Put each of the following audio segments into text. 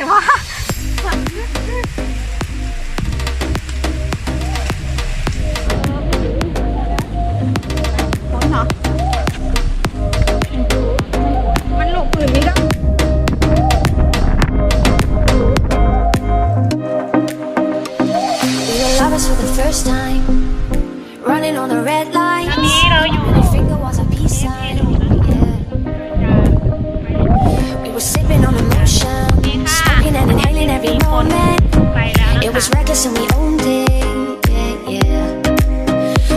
วะร้อนเหรอมันหลบอื่นไม่ได้ For the first time, running on the red line. อันนี้เราอยู่ And your finger was a peace sign. Yeah. We were sipping on emotion, smoking and inhaling every moment. ไปแล้วนะ It คะ was reckless and we owned it. Yeah, yeah.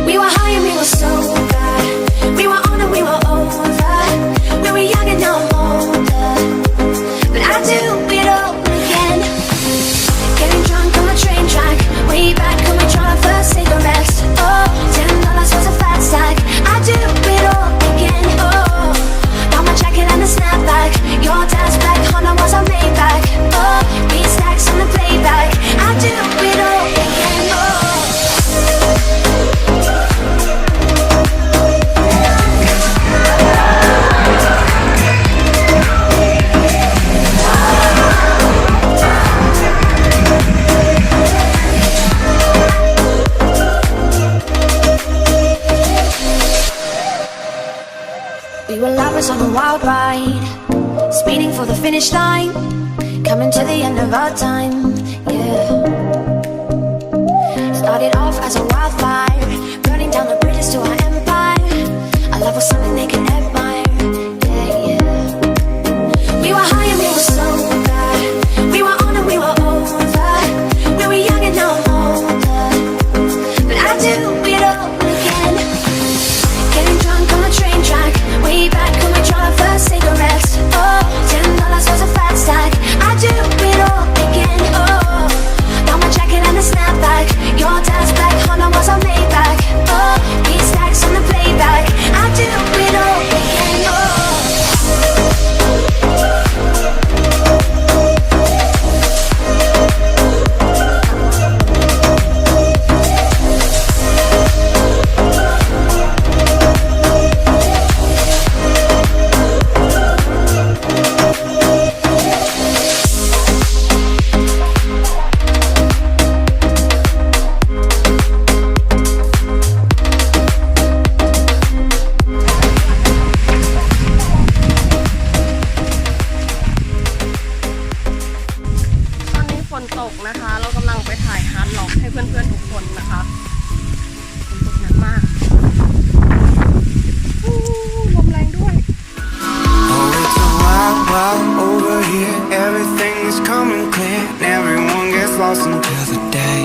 We were high and we were sober. We were on and we were over. We were young and now I'm older. But I do it all again. Getting drunk on the train track. Way back when we tried our first cigarettes. Oh, $10 was a fat stack. I do it all again. Oh, got my jacket and a snapback. Your dad's black Honda was a Maybach. Oh, beat stacks on the playback. I do it all again. Oh. We were lovers on a wild ride, speeding for the finish line, coming to the end of our time, yeah. Started off as a wildfire, burning down the bridges to our empire. Our love was something they could admire, yeah, yeah. We were high and we were sober, we were on and we were over. We were young and now I'm older, but I do it all again. Getting drunk on the train track. Way back when we tried our first cigarettes. Oh, $10 was a fat stack. I do it all again. Oh, got my jacket and a snapback. Your dad's black Honda was a Maybach. Oh, beat stacks on the playback. I do it all again. Oh.ฝนตกนะคะเรากำลังไปถ่ายฮาร์ดล็อกให้เพื่อนๆทุกคนนะคะฝนตกหนักมากลมแรงด้วย Oh, it's a wild, wild over here. Everything is coming clear, and everyone gets lost until the day.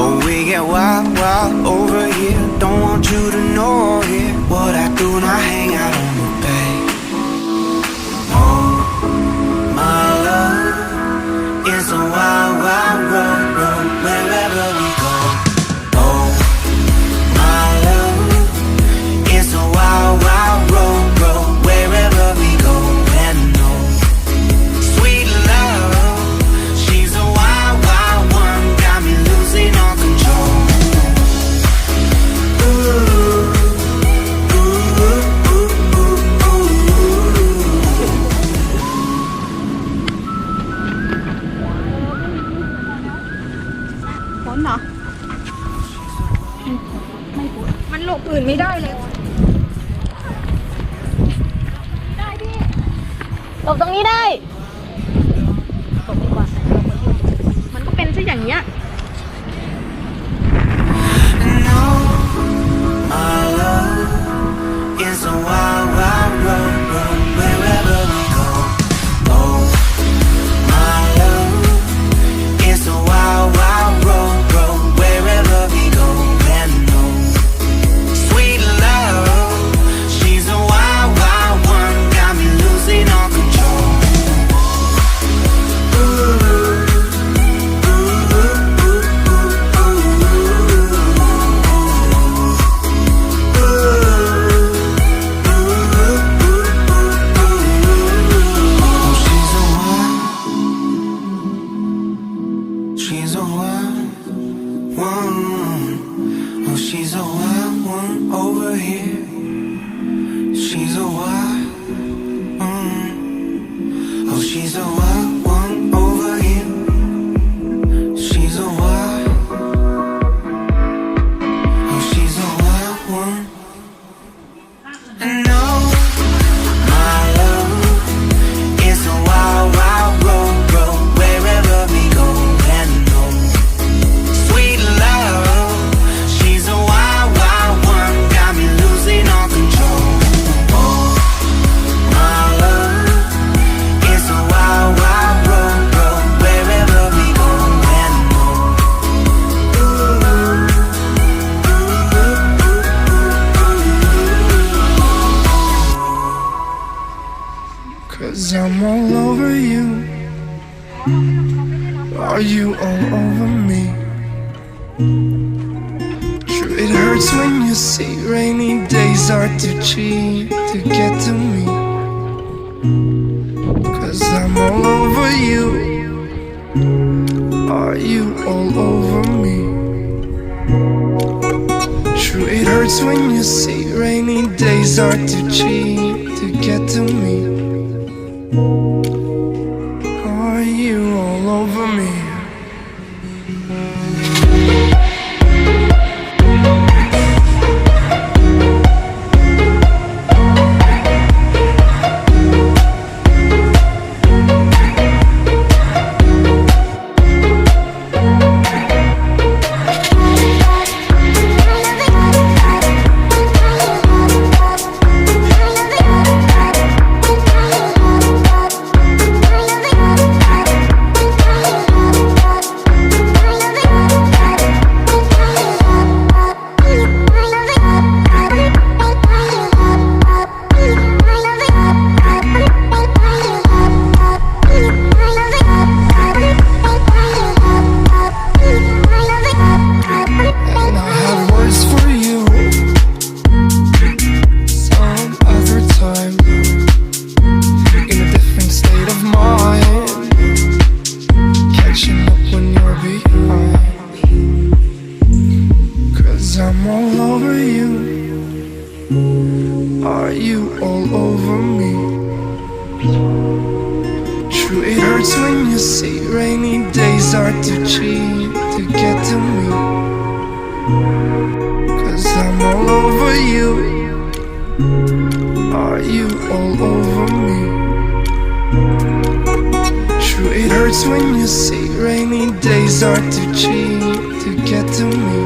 Oh, we get wild, wild over here. Don't want you to know or hear what I do when I hang out on the bay. Oh, my love, it's a wild, wild road, road wherever we go. Oh, my love, it's a wild, wild road, road wherever we go. And no, sweet love, she's a wild, wild one, got me losing all control. Ooh, ooh, ooh, ooh, ooh, ooh. ฝนเหรอไม่ฝนมันหลบอื่นไม่ได้เลยได้พี่หลบตรงนี้ได้หลบดีกว่ามันก็เป็นซะอย่างเงี้ย No, my love is a wild, wild road, road wherever we go. Oh, my love is a wild, wild road, road wherever we go. And no, sweet love, she's a wild, wild one, got me losing all control. Ooh, ooh, ooh, ooh. 'Cause I'm all over you. Are you all over me? True, it hurts when you see rainy days are too cheap to get to me. 'Cause I'm all over you. Are you all over me? True, it hurts when you see rainy days are too cheap to get to me. Are you all over me? I'm all over you. Are you all over me? True, it hurts when you see rainy days are too cheap to get to me. 'Cause I'm all over you. Are you all over me? True, it hurts when you see rainy days are too cheap to get to me.